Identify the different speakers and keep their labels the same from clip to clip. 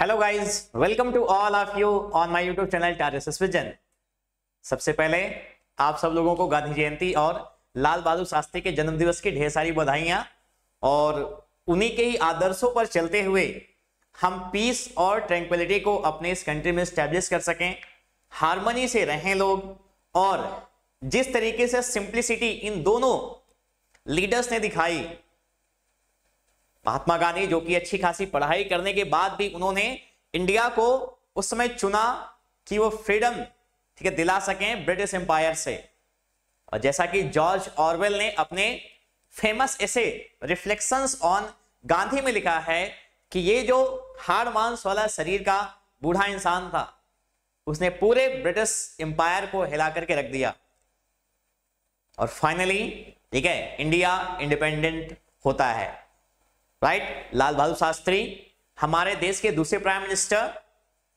Speaker 1: Hello guys, welcome to all of you on my YouTube channel टारेसिस vision. सबसे पहले आप सब लोगों को गांधी जयंती और लाल बहादुर शास्त्री के जन्मदिवस की ढेर सारी बधाइयां। और उन्हीं के ही आदर्शों पर चलते हुए हम पीस और ट्रैंक्विलिटी को अपने इस कंट्री में स्टैब्लिश कर सकें, हार्मनी से रहें लोग। और जिस तरीके से सिंप्लिसिटी इन दोनों लीडर्स ने दिखाई, महात्मा गांधी जो कि अच्छी खासी पढ़ाई करने के बाद भी उन्होंने इंडिया को उस समय चुना कि वो फ्रीडम दिला सकें ब्रिटिश एम्पायर से। और जैसा कि जॉर्ज ऑरवेल ने अपने famous essay reflections on Gandhi में लिखा है कि ये जो हाड़ मांस वाला शरीर का बूढ़ा इंसान था, उसने पूरे ब्रिटिश एम्पायर को हिला करके रख दिया। और फाइनली इंडिया इंडिपेंडेंट होता है, राइट। लाल बहादुर शास्त्री हमारे देश के दूसरे प्राइम मिनिस्टर,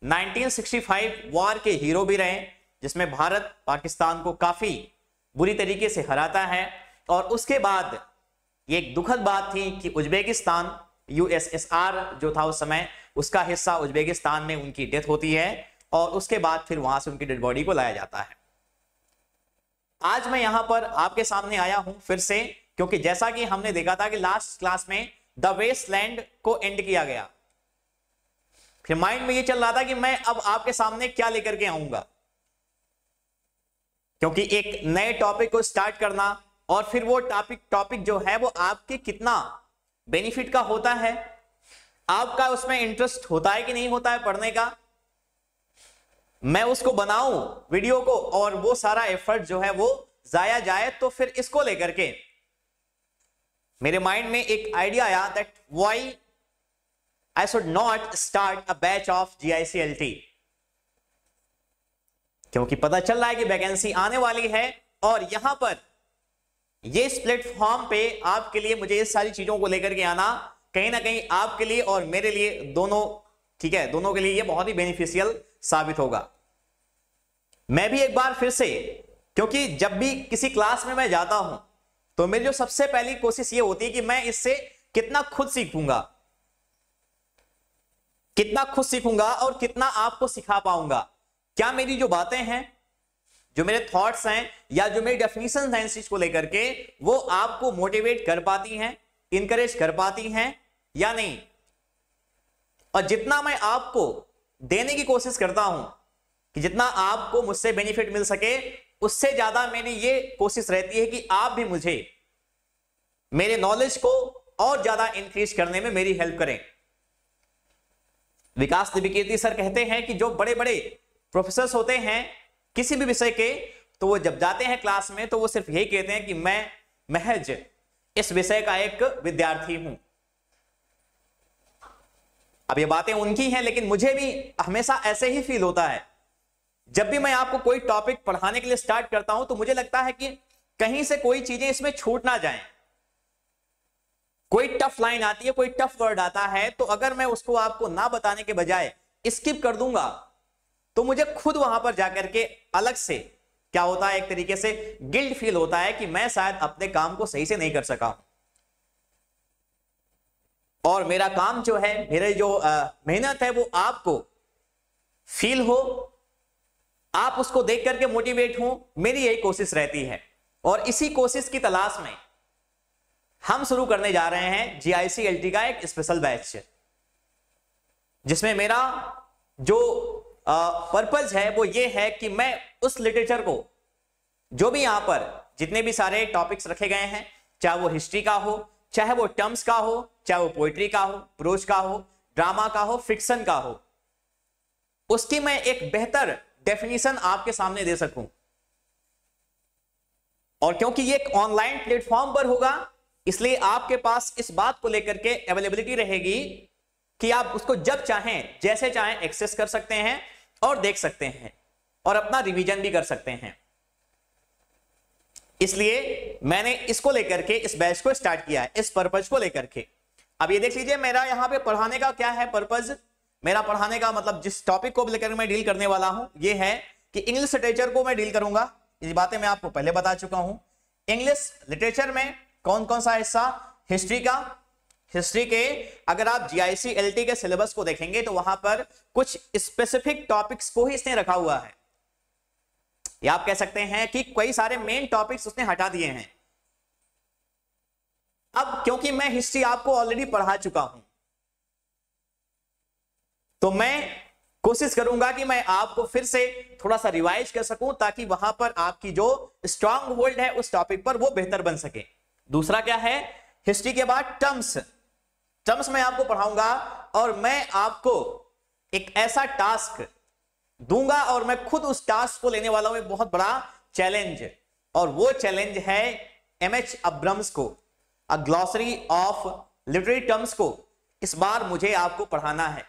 Speaker 1: 1965 वॉर के हीरो भी रहे, जिसमें भारत पाकिस्तान को काफी बुरी तरीके से हराता है। और उसके बाद ये एक दुखद बात थी कि उज्बेकिस्तान, यूएसएसआर जो था उस समय, उसका हिस्सा उज्बेकिस्तान में उनकी डेथ होती है और उसके बाद फिर वहां से उनकी डेड बॉडी को लाया जाता है। आज मैं यहां पर आपके सामने आया हूं फिर से, क्योंकि जैसा कि हमने देखा था कि लास्ट क्लास में द वेस्टलैंड को एंड किया गया, फिर माइंड में ये चल रहा था कि मैं अब आपके सामने क्या लेकर के आऊंगा, क्योंकि एक नए टॉपिक को स्टार्ट करना और फिर वो टॉपिक जो है वो आपके कितना बेनिफिट का होता है, आपका उसमें इंटरेस्ट होता है कि नहीं होता है पढ़ने का, मैं उसको बनाऊं वीडियो को और वो सारा एफर्ट जो है वो जाया जाए। तो फिर इसको लेकर के मेरे माइंड में एक आइडिया आया that why I should not start a batch of GICLT, क्योंकि पता चल रहा है कि वैकेंसी आने वाली है और यहां पर ये इस प्लेटफॉर्म पे आपके लिए मुझे इस सारी चीजों को लेकर के आना कहीं ना कहीं आपके लिए और मेरे लिए दोनों, ठीक है, दोनों के लिए ये बहुत ही बेनिफिशियल साबित होगा। मैं भी एक बार फिर से, क्योंकि जब भी किसी क्लास में मैं जाता हूं तो मेरी जो सबसे पहली कोशिश ये होती है कि मैं इससे कितना खुद सीखूंगा और कितना आपको सिखा पाऊंगा। क्या मेरी जो बातें हैं, जो मेरे थॉट्स हैं या जो मेरी डेफिनेशन हैं इस चीज को लेकर के, वो आपको मोटिवेट कर पाती हैं, इंकरेज कर पाती हैं या नहीं। और जितना मैं आपको देने की कोशिश करता हूं कि जितना आपको मुझसे बेनिफिट मिल सके, उससे ज्यादा मेरी ये कोशिश रहती है कि आप भी मुझे मेरे नॉलेज को और ज्यादा इंक्रीज करने में मेरी हेल्प करें। विकास दिव्यकीर्ति सर कहते हैं कि जो बड़े बड़े प्रोफेसर होते हैं किसी भी विषय के, तो वो जब जाते हैं क्लास में तो वो सिर्फ यही कहते हैं कि मैं महज इस विषय का एक विद्यार्थी हूं। अब ये बातें उनकी हैं, लेकिन मुझे भी हमेशा ऐसे ही फील होता है। जब भी मैं आपको कोई टॉपिक पढ़ाने के लिए स्टार्ट करता हूं तो मुझे लगता है कि कहीं से कोई चीजें इसमें छूट ना जाएं। कोई टफ लाइन आती है, कोई टफ वर्ड आता है, तो अगर मैं उसको आपको ना बताने के बजाय स्किप कर दूंगा तो मुझे खुद वहां पर जाकर के अलग से क्या होता है, एक तरीके से गिल्ट फील होता है कि मैं शायद अपने काम को सही से नहीं कर सका। और मेरा काम जो है, मेरे जो मेहनत है, वो आपको फील हो, आप उसको देख करके मोटिवेट हो, मेरी यही कोशिश रहती है। और इसी कोशिश की तलाश में हम शुरू करने जा रहे हैं GICLT का एक स्पेशल बैच, जिसमें मेरा जो पर्पज है वो ये है कि मैं उस लिटरेचर को, जो भी यहां पर जितने भी सारे टॉपिक्स रखे गए हैं, चाहे वो हिस्ट्री का हो, चाहे वो टर्म्स का हो, चाहे वो पोइट्री का हो, प्रोज का हो, ड्रामा का हो, फिक्शन का हो, उसकी मैं एक बेहतर डेफिनेशन आपके सामने दे सकूं। और क्योंकि ये एक ऑनलाइन प्लेटफॉर्म पर होगा, इसलिए आपके पास इस बात को लेकर के अवेलेबिलिटी रहेगी कि आप उसको जब चाहें, जैसे चाहें एक्सेस कर सकते हैं और देख सकते हैं और अपना रिवीजन भी कर सकते हैं। इसलिए मैंने इसको लेकर के इस बैच को स्टार्ट किया है, इस पर्पज को लेकर के। अब ये देख लीजिए मेरा यहां पे पढ़ाने का क्या है पर्पज। मेरा पढ़ाने का मतलब, जिस टॉपिक को लेकर मैं डील करने वाला हूं, ये है कि इंग्लिश लिटरेचर को मैं डील करूंगा। ये बातें मैं आपको पहले बता चुका हूं। इंग्लिश लिटरेचर में कौन कौन सा हिस्सा, हिस्ट्री का, हिस्ट्री के अगर आप जीआईसी एलटी के सिलेबस को देखेंगे तो वहां पर कुछ स्पेसिफिक टॉपिक्स को ही इसने रखा हुआ है, या आप कह सकते हैं कि कई सारे मेन टॉपिक्स उसने हटा दिए हैं। अब क्योंकि मैं हिस्ट्री आपको ऑलरेडी पढ़ा चुका हूं, तो मैं कोशिश करूंगा कि मैं आपको फिर से थोड़ा सा रिवाइज कर सकूं, ताकि वहां पर आपकी जो स्ट्रांग होल्ड है उस टॉपिक पर वो बेहतर बन सके। दूसरा क्या है, हिस्ट्री के बाद टर्म्स मैं आपको पढ़ाऊंगा, और मैं आपको एक ऐसा टास्क दूंगा और मैं खुद उस टास्क को लेने वाला हूं, एक बहुत बड़ा चैलेंज, और वो चैलेंज है एमएच अब्रम्स को, अ ग्लॉसरी ऑफ लिटरेरी टर्म्स को इस बार मुझे आपको पढ़ाना है।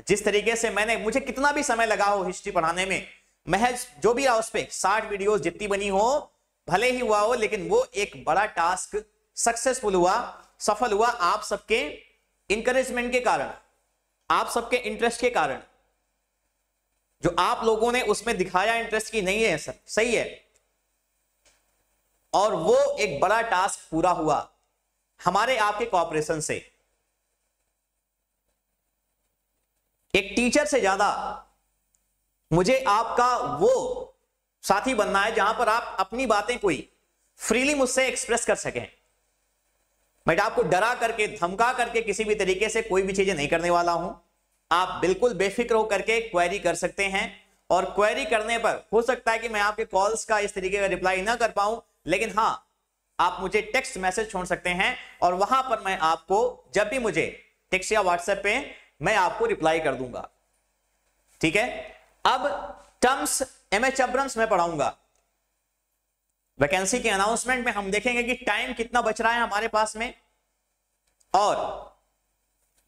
Speaker 1: जिस तरीके से मुझे कितना भी समय लगा हो हिस्ट्री पढ़ाने में, महज जो भी रहा उस पे 60 वीडियोस जितनी बनी हो, भले ही हुआ हो, लेकिन वो एक बड़ा टास्क सक्सेसफुल हुआ, सफल हुआ, आप सबके इंकरेजमेंट के कारण, आप सबके इंटरेस्ट के कारण, जो आप लोगों ने उसमें दिखाया इंटरेस्ट की नहीं है सर, सही है, और वो एक बड़ा टास्क पूरा हुआ हमारे आपके कोऑपरेशन से। एक टीचर से ज्यादा मुझे आपका वो साथी बनना है जहां पर आप अपनी बातें कोई फ्रीली मुझसे एक्सप्रेस कर सकें। मैं आपको डरा करके, धमका करके किसी भी तरीके से कोई भी चीजें नहीं करने वाला हूं। आप बिल्कुल बेफिक्र होकर के क्वेरी कर सकते हैं, और क्वेरी करने पर हो सकता है कि मैं आपके कॉल्स का इस तरीके का रिप्लाई ना कर पाऊं, लेकिन हां, आप मुझे टेक्स्ट मैसेज छोड़ सकते हैं, और वहां पर मैं आपको जब भी मुझे टेक्स्ट या व्हाट्सएप पे मैं आपको रिप्लाई कर दूंगा। ठीक है, अब टर्म्स एमएच अब्रम्स में पढ़ाऊंगा। वैकेंसी के अनाउंसमेंट में हम देखेंगे कि टाइम कितना बच रहा है हमारे पास में, और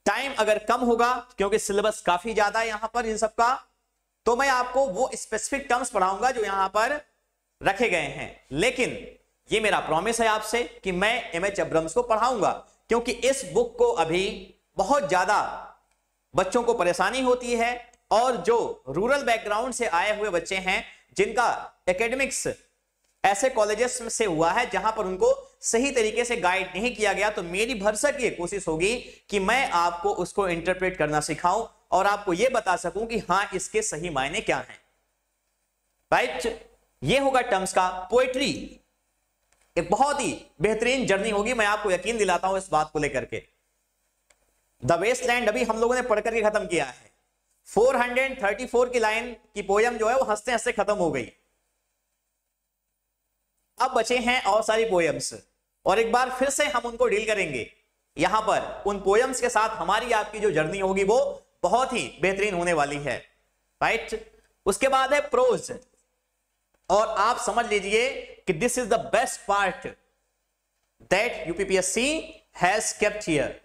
Speaker 1: टाइम अगर कम होगा, क्योंकि सिलेबस काफी ज्यादा है यहां पर इन सब का, तो मैं आपको वो स्पेसिफिक टर्म्स पढ़ाऊंगा जो यहां पर रखे गए हैं। लेकिन ये मेरा प्रॉमिस है आपसे कि मैं एमएच अब्रम्स को पढ़ाऊंगा, क्योंकि इस बुक को अभी बहुत ज्यादा बच्चों को परेशानी होती है, और जो रूरल बैकग्राउंड से आए हुए बच्चे हैं, जिनका एकेडमिक्स ऐसे कॉलेजेस से हुआ है जहां पर उनको सही तरीके से गाइड नहीं किया गया, तो मेरी भरसक ये कोशिश होगी कि मैं आपको उसको इंटरप्रेट करना सिखाऊं और आपको यह बता सकूं कि हां, इसके सही मायने क्या हैं। राइट, ये होगा टर्म्स का। पोएट्री एक बहुत ही बेहतरीन जर्नी होगी, मैं आपको यकीन दिलाता हूं इस बात को लेकर के। द वेस्टलैंड अभी हम लोगों ने पढ़ करके खत्म किया है। 434 की लाइन की पोयम जो है वो हंसते हंसते खत्म हो गई। अब बचे हैं और सारी पोयम्स, और एक बार फिर से हम उनको डील करेंगे यहां पर। उन पोयम्स के साथ हमारी आपकी जो जर्नी होगी वो बहुत ही बेहतरीन होने वाली है। राइट, उसके बाद है प्रोज, और आप समझ लीजिए कि this is the best part that UPPSC has kept here.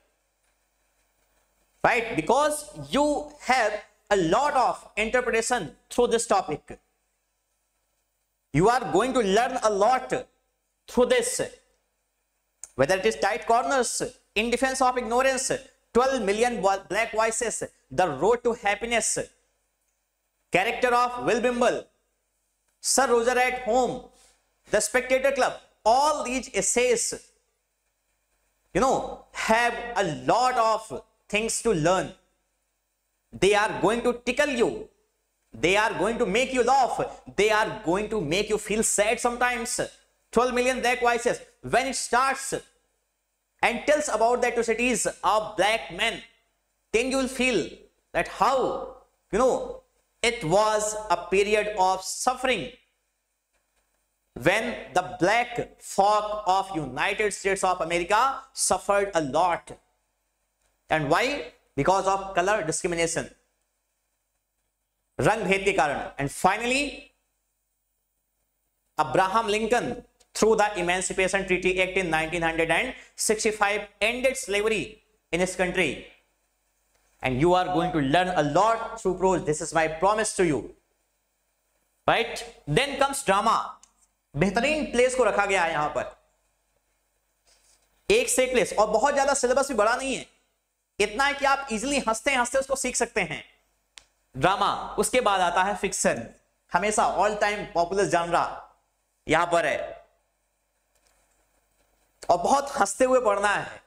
Speaker 1: Right, because you have a lot of interpretation through this topic. You are going to learn a lot through this, whether it is tight corners, in defense of ignorance, 12 million black voices, the road to happiness, character of Will Bimble, Sir Roger at Home, the Spectator Club. All these essays, have a lot of things to learn. They are going to tickle you, they are going to make you laugh, they are going to make you feel sad sometimes. 12 million black voices, when it starts and tells about the atrocities of black men, then you will feel that how it was a period of suffering when the black folk of United States of America suffered a lot. And why? Because of color discrimination, रंग भेद के कारण. And finally, Abraham Lincoln, through the Emancipation Treaty Act in 1965, ended slavery in his country. And you are going to learn a lot through prose. This is my promise to you. Right? Then comes drama. बेहतरीन place को रखा गया है यहां पर, एक से एक प्लेस, और बहुत ज्यादा सिलेबस भी बड़ा नहीं है, इतना है कि आप इजीली हंसते हंसते उसको सीख सकते हैं। ड्रामा, उसके बाद आता है फिक्शन, हमेशा ऑल टाइम पॉपुलर जॉनरा यहां पर है, और बहुत हंसते हुए पढ़ना है।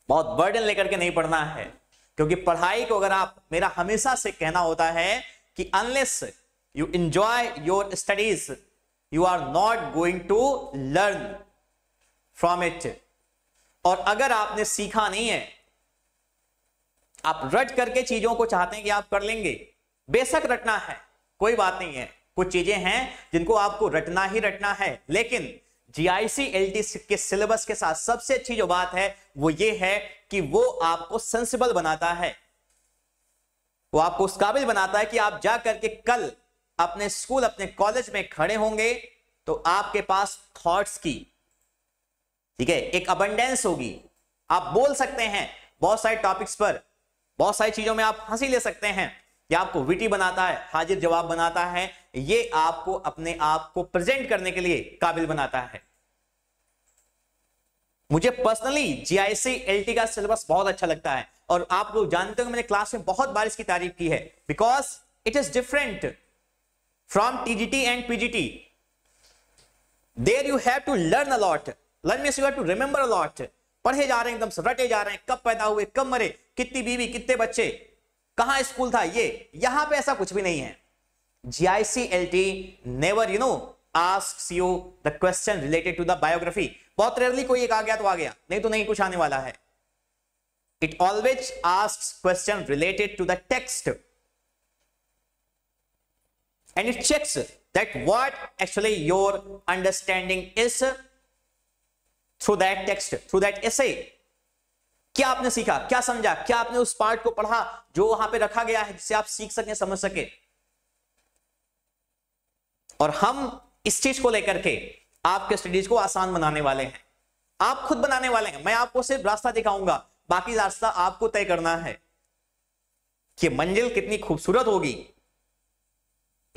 Speaker 1: बहुत बर्डन लेकर के नहीं पढ़ना है, क्योंकि पढ़ाई को अगर आप, मेरा हमेशा से कहना होता है कि unless you enjoy your studies you are not going to learn from it. और अगर आपने सीखा नहीं है, आप रट करके चीजों को चाहते हैं कि आप कर लेंगे, बेशक रटना है, कोई बात नहीं है, कुछ चीजें हैं जिनको आपको रटना ही रटना है, लेकिन जीआईसी-एलटी के सिलेबस के साथ सबसे अच्छी जो बात है वो ये है कि वो आपको सेंसिबल बनाता है, वो आपको उस काबिल बनाता है कि आप जा करके कल अपने स्कूल, अपने कॉलेज में खड़े होंगे तो आपके पास थॉट्स की, ठीक है, एक अबंडेंस होगी। आप बोल सकते हैं बहुत सारे टॉपिक्स पर, बहुत सारी चीजों में आप हंसी ले सकते हैं। ये आपको विटी बनाता है, हाजिर जवाब बनाता है, ये आपको अपने आप को प्रेजेंट करने के लिए काबिल बनाता है। मुझे पर्सनली जीआईसी-एलटी का सिलेबस बहुत अच्छा लगता है, और आप लोग जानते हो मैंने क्लास में बहुत बार इसकी तारीफ की है, because it is different from TGT and PGT. There you have to learn a lot, learn means you have to remember a lot. पढ़े जा रहे हैं, एकदम से रटे जा रहे हैं, कब पैदा हुए, कब मरे, कितनी बीवी, कितने बच्चे, कहां स्कूल था, ये यहां पे ऐसा कुछ भी नहीं है। GIC-LT never asks you the question related to the biography। बहुत रेयरली कोई एक आ गया तो आ गया, नहीं तो नहीं कुछ आने वाला है। It always asks question related to the text and it checks that what actually your understanding is through that text, through that essay। क्या आपने सीखा, क्या समझा, क्या आपने उस पार्ट को पढ़ा जो वहां पे रखा गया है जिससे आप सीख सके, समझ सके। और हम इस चीज को लेकर के आपके स्टडीज को आसान बनाने वाले हैं, आप खुद बनाने वाले हैं। मैं आपको सिर्फ रास्ता दिखाऊंगा, बाकी रास्ता आपको तय करना है कि मंजिल कितनी खूबसूरत होगी।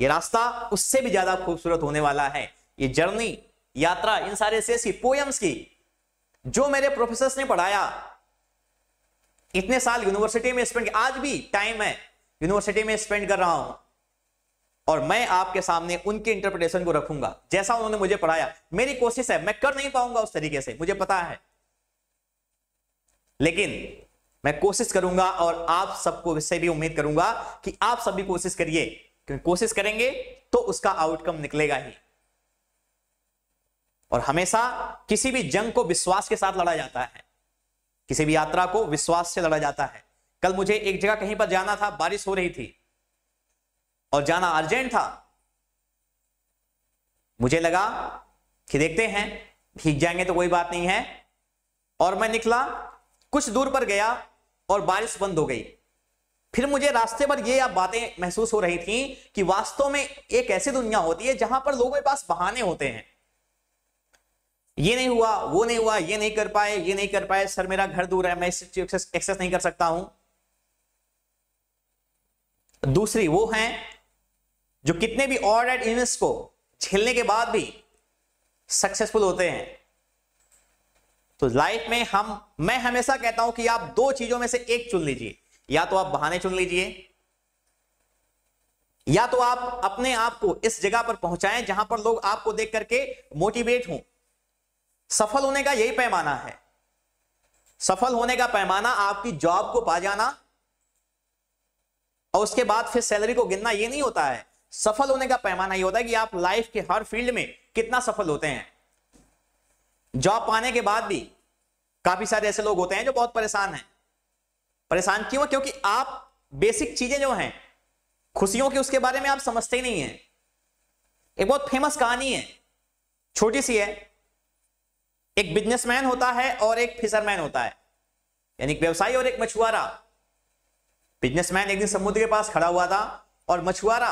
Speaker 1: ये रास्ता उससे भी ज्यादा खूबसूरत होने वाला है। ये जर्नी, यात्रा, इन सारे ऐसी पोएम्स की जो मेरे प्रोफेसर्स ने पढ़ाया, इतने साल यूनिवर्सिटी में स्पेंड, आज भी टाइम है यूनिवर्सिटी में स्पेंड कर रहा हूं, और मैं आपके सामने उनके इंटरप्रिटेशन को रखूंगा जैसा उन्होंने मुझे पढ़ाया। मेरी कोशिश है, मैं कर नहीं पाऊंगा उस तरीके से, मुझे पता है, लेकिन मैं कोशिश करूंगा, और आप सबको इससे भी उम्मीद करूंगा कि आप सब भी कोशिश करिए, क्योंकि कोशिश करेंगे तो उसका आउटकम निकलेगा ही। और हमेशा किसी भी जंग को विश्वास के साथ लड़ा जाता है, किसी भी यात्रा को विश्वास से लड़ा जाता है। कल मुझे एक जगह कहीं पर जाना था, बारिश हो रही थी और जाना अर्जेंट था। मुझे लगा कि देखते हैं, भीग जाएंगे तो कोई बात नहीं है, और मैं निकला, कुछ दूर पर गया और बारिश बंद हो गई। फिर मुझे रास्ते पर ये बातें महसूस हो रही थी कि वास्तव में एक ऐसी दुनिया होती है जहां पर लोगों के पास बहाने होते हैं। ये नहीं हुआ, वो नहीं हुआ, ये नहीं कर पाए, ये नहीं कर पाए, सर मेरा घर दूर है, मैं एक्सेस नहीं कर सकता हूं। दूसरी वो हैं जो कितने भी ऑड एंड इवेंट्स को झेलने के बाद भी सक्सेसफुल होते हैं। तो लाइफ में मैं हमेशा कहता हूं कि आप दो चीजों में से एक चुन लीजिए, या तो आप बहाने चुन लीजिए, या तो आप अपने आप को इस जगह पर पहुंचाएं जहां पर लोग आपको देख करके मोटिवेट हों। सफल होने का यही पैमाना है। सफल होने का पैमाना आपकी जॉब को पा जाना और उसके बाद फिर सैलरी को गिनना ये नहीं होता है। सफल होने का पैमाना ये होता है कि आप लाइफ के हर फील्ड में कितना सफल होते हैं। जॉब पाने के बाद भी काफी सारे ऐसे लोग होते हैं जो बहुत परेशान हैं। परेशान क्यों? क्योंकि आप बेसिक चीजें जो हैं खुशियों की, उसके बारे में आप समझते ही नहीं है। एक बहुत फेमस कहानी है, छोटी सी है। एक बिजनेसमैन होता है और एक फिशरमैन होता है, यानी एक व्यवसायी और एक मछुआरा। बिजनेसमैन एक दिन समुद्र के पास खड़ा हुआ था और मछुआरा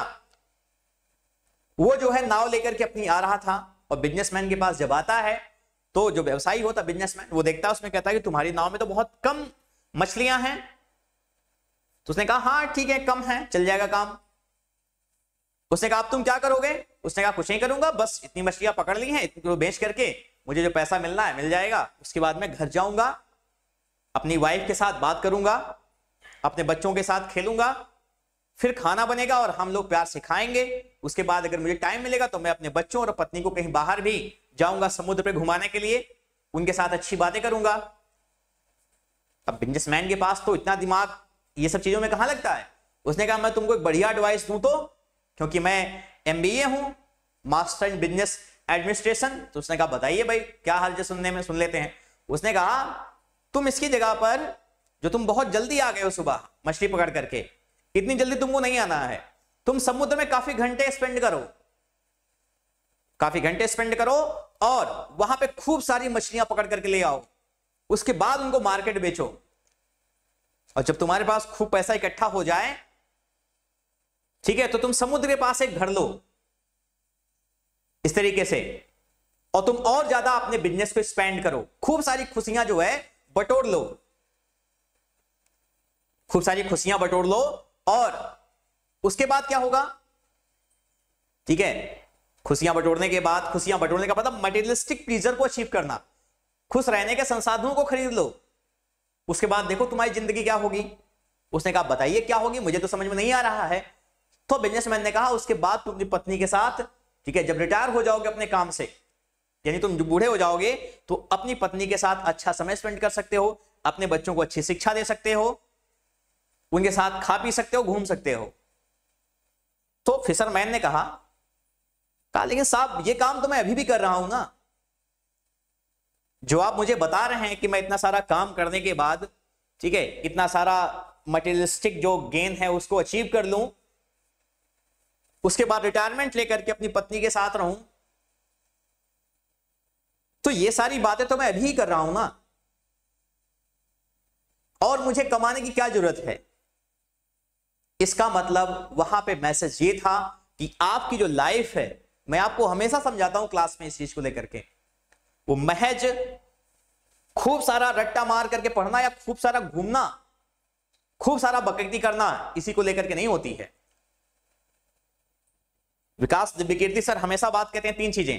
Speaker 1: वो जो है नाव लेकर के अपनी आ रहा था, और बिजनेसमैन के पास जब आता है तो जो व्यवसायी होता बिजनेसमैन वो देखता है, उसमें कहता है कि तुम्हारी नाव में तो बहुत कम मछलियां हैं। तो उसने कहा हाँ ठीक है, कम है, चल जाएगा काम। उसने कहा अब तुम क्या करोगे? उसने कहा कुछ नहीं करूंगा, बस इतनी मछलियां पकड़ ली हैं, इतनी को बेच करके मुझे जो पैसा मिलना है मिल जाएगा। उसके बाद मैं घर जाऊंगा, अपनी वाइफ के साथ बात करूंगा, अपने बच्चों के साथ खेलूंगा, फिर खाना बनेगा और हम लोग प्यार से खाएंगे। उसके बाद अगर मुझे टाइम मिलेगा तो मैं अपने बच्चों और पत्नी को कहीं बाहर भी जाऊंगा समुद्र पे घुमाने के लिए, उनके साथ अच्छी बातें करूंगा। अब बिजनेसमैन के पास तो इतना दिमाग ये सब चीजों में कहां लगता है। उसने कहा मैं तुमको एक बढ़िया एडवाइस दूं तो, क्योंकि मैं एमबीए हूं, मास्टर इन बिजनेस एडमिनिस्ट्रेशन। तो उसने कहा बताइए भाई क्या हाल है, सुनने में सुन लेते हैं। उसने कहा तुम इसकी जगह पर, जो तुम बहुत जल्दी आ गए हो सुबह मछली पकड़ करके, इतनी जल्दी तुमको नहीं आना है, तुम समुद्र में काफी घंटे स्पेंड करो, काफी घंटे स्पेंड करो और वहां पे खूब सारी मछलियां पकड़ करके ले आओ, उसके बाद उनको मार्केट बेचो, और जब तुम्हारे पास खूब पैसा इकट्ठा हो जाए, ठीक है, तो तुम समुद्र के पास एक घर लो इस तरीके से, और तुम और ज्यादा अपने बिजनेस पे स्पेंड करो, खूब सारी खुशियां जो है बटोर लो, खूब सारी खुशियां बटोर लो। और उसके बाद क्या होगा, ठीक है, खुशियां बटोरने के बाद, खुशियां बटोरने का मतलब मटेरियलिस्टिक प्लीजर को अचीव करना, खुश रहने के संसाधनों को खरीद लो, उसके बाद देखो तुम्हारी जिंदगी क्या होगी। उसने कहा बताइए क्या होगी, मुझे तो समझ में नहीं आ रहा है। तो बिजनेसमैन ने कहा उसके बाद तुम अपनी पत्नी के साथ, ठीक है, जब रिटायर हो जाओगे अपने काम से, यानी तुम बूढ़े हो जाओगे, तो अपनी पत्नी के साथ अच्छा समय स्पेंड कर सकते हो, अपने बच्चों को अच्छी शिक्षा दे सकते हो, उनके साथ खा पी सकते हो, घूम सकते हो। तो फिशरमैन ने कहा लेकिन साहब ये काम तो मैं अभी भी कर रहा हूं ना, जो आप मुझे बता रहे हैं कि मैं इतना सारा काम करने के बाद, ठीक है, इतना सारा मटेरियलिस्टिक जो गेन है उसको अचीव कर लूं, उसके बाद रिटायरमेंट लेकर के अपनी पत्नी के साथ रहूं, तो ये सारी बातें तो मैं अभी ही कर रहा हूं ना, और मुझे कमाने की क्या जरूरत है। इसका मतलब वहां पे मैसेज ये था कि आपकी जो लाइफ है, मैं आपको हमेशा समझाता हूं क्लास में इस चीज को लेकर के, वो महज खूब सारा रट्टा मार करके पढ़ना या खूब सारा घूमना, खूब सारा बकैती करना, इसी को लेकर के नहीं होती है। विकास दिव्यकीर्ति सर हमेशा बात कहते हैं तीन चीजें,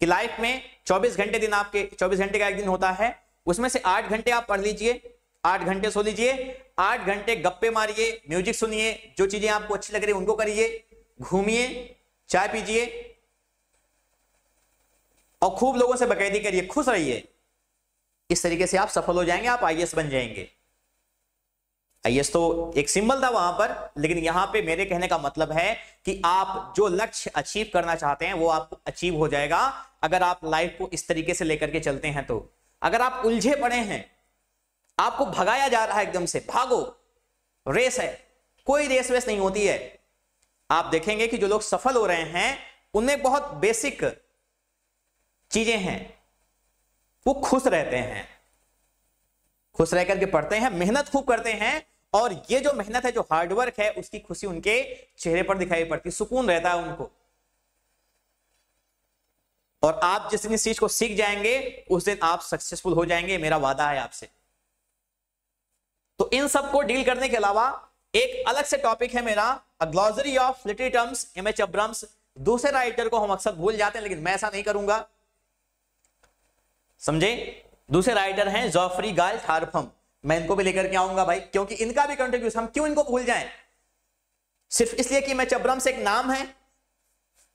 Speaker 1: कि लाइफ में 24 घंटे दिन, आपके 24 घंटे का एक दिन होता है, उसमें से 8 घंटे आप पढ़ लीजिए, 8 घंटे सो लीजिए, 8 घंटे गप्पे मारिए, म्यूजिक सुनिए, जो चीजें आपको अच्छी लग रही है उनको करिए, घूमिए, चाय पीजिए, और खूब लोगों से बकैती करिए, खुश रहिए। इस तरीके से आप सफल हो जाएंगे, आप आईएएस बन जाएंगे। आईएएस तो एक सिंबल था वहां पर, लेकिन यहां पे मेरे कहने का मतलब है कि आप जो लक्ष्य अचीव करना चाहते हैं वो आपको अचीव हो जाएगा, अगर आप लाइफ को इस तरीके से लेकर के चलते हैं। तो अगर आप उलझे पड़े हैं, आपको भगाया जा रहा है एकदम से, भागो, रेस है, कोई रेस वेस नहीं होती है। आप देखेंगे कि जो लोग सफल हो रहे हैं उनमें बहुत बेसिक चीजें हैं, वो खुश रहते हैं, खुश रह करके पढ़ते हैं, मेहनत खूब करते हैं, और ये जो मेहनत है, जो हार्डवर्क है, उसकी खुशी उनके चेहरे पर दिखाई पड़ती, सुकून रहता है उनको। और आप जिस दिन इस चीज को सीख जाएंगे उस दिन आप सक्सेसफुल हो जाएंगे, मेरा वादा है आपसे। तो इन सब को डील करने के अलावा एक अलग से टॉपिक है मेरा, a glossary of literary terms, M H Abrams. दूसरे राइटर को हम अक्सर भूल जाते हैं, लेकिन मैं ऐसा नहीं करूंगा, समझे। दूसरे राइटर हैं जॉफरी गाल्ट हारफम, मैं इनको भी लेकर के आऊंगा भाई, क्योंकि इनका भी कंट्रीब्यूशन, हम क्यों इनको भूल जाएं, सिर्फ इसलिए कि एमएच अब्राम्स एक नाम है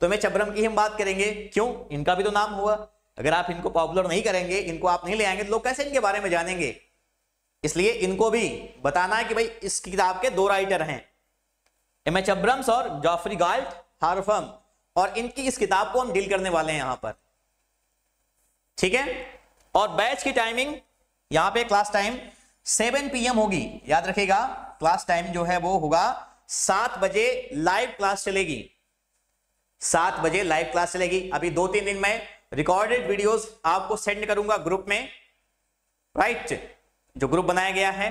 Speaker 1: तो एमएच अब्राम की हम बात करेंगे, क्यों, इनका भी तो नाम हुआ। अगर आप इनको पॉपुलर नहीं करेंगे, इनको आप नहीं ले आएंगे, तो लोग कैसे इनके बारे में जानेंगे। इसलिए इनको भी बताना है कि भाई इस किताब के 2 राइटर हैं, एमएच अब्राम्स और जॉफरी गाल्ट हारफम, और इनकी इस किताब को हम डील करने वाले हैं यहां पर, ठीक है। और बैच की टाइमिंग यहां पे, क्लास टाइम 7 PM होगी, याद रखिएगा। क्लास टाइम जो है वो होगा 7 बजे, लाइव क्लास चलेगी, 7 बजे लाइव क्लास चलेगी। अभी 2-3 दिन में रिकॉर्डेड वीडियोस आपको सेंड करूंगा ग्रुप में, राइट, जो ग्रुप बनाया गया है,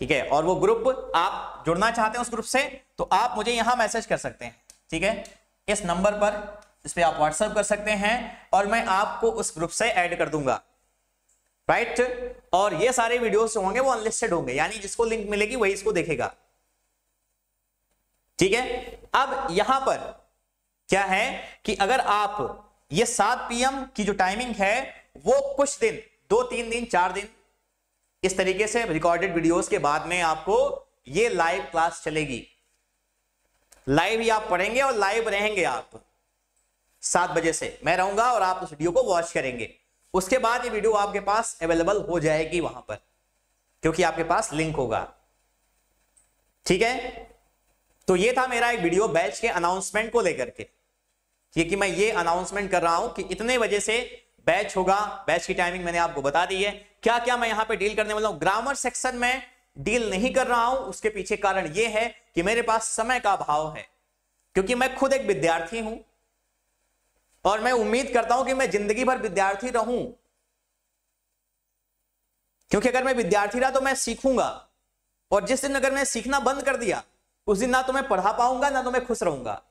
Speaker 1: ठीक है। और वो ग्रुप आप जुड़ना चाहते हैं उस ग्रुप से, तो आप मुझे यहां मैसेज कर सकते हैं, ठीक है, इस नंबर पर, इस पे आप व्हाट्सएप कर सकते हैं, और मैं आपको उस ग्रुप से ऐड कर दूंगा, राइट। और ये सारे वीडियोस जो होंगे वो अनलिस्टेड होंगे, यानी जिसको लिंक मिलेगी वही इसको देखेगा, ठीक है। अब यहां पर क्या है कि अगर आप ये 7 PM की जो टाइमिंग है वो कुछ दिन, 2-3 दिन 4 दिन इस तरीके से रिकॉर्डेड वीडियोस के बाद में आपको ये लाइव क्लास चलेगी। लाइव ही आप पढ़ेंगे और लाइव रहेंगे आप, 7 बजे से मैं रहूंगा और आप उस वीडियो को वॉच करेंगे। उसके बाद ये वीडियो आपके पास अवेलेबल हो जाएगी वहां पर, क्योंकि आपके पास लिंक होगा। ठीक है, तो ये था मेरा एक वीडियो बैच के अनाउंसमेंट को लेकर के, कि मैं ये अनाउंसमेंट कर रहा हूं कि इतने बजे से बैच होगा। बैच की टाइमिंग मैंने आपको बता दी है। क्या क्या मैं यहां पे डील करने वाला हूं, ग्रामर सेक्शन में डील नहीं कर रहा हूं। उसके पीछे कारण ये है कि मेरे पास समय का अभाव है, क्योंकि मैं खुद एक विद्यार्थी हूं और मैं उम्मीद करता हूं कि मैं जिंदगी भर विद्यार्थी रहूं, क्योंकि अगर मैं विद्यार्थी रहा तो मैं सीखूंगा, और जिस दिन अगर मैं सीखना बंद कर दिया उस दिन ना तो मैं पढ़ा पाऊंगा ना तो मैं खुश रहूंगा।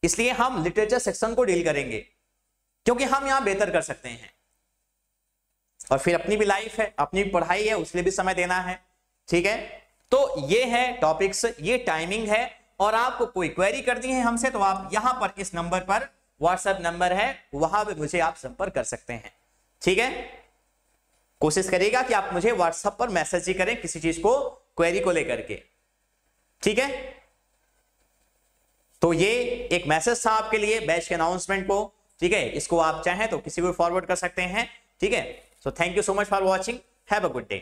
Speaker 1: इसलिए हम लिटरेचर सेक्शन को डील करेंगे, क्योंकि हम यहां बेहतर कर सकते हैं। और फिर अपनी भी लाइफ है, अपनी भी पढ़ाई है, उसके लिए भी समय देना है। ठीक है, तो ये है टॉपिक्स, ये टाइमिंग है। और आपको कोई क्वेरी करनी है हमसे तो आप यहां पर इस नंबर पर, व्हाट्सएप नंबर है, वहां पे मुझे आप संपर्क कर सकते हैं। ठीक है, कोशिश करिएगा कि आप मुझे व्हाट्सएप पर मैसेज ही करें किसी चीज को, क्वेरी को लेकर के। ठीक है, तो ये एक मैसेज था आपके लिए बैच के अनाउंसमेंट को। ठीक है, इसको आप चाहें तो किसी को फॉरवर्ड कर सकते हैं। ठीक है, so thank you so much for watching, have a good day.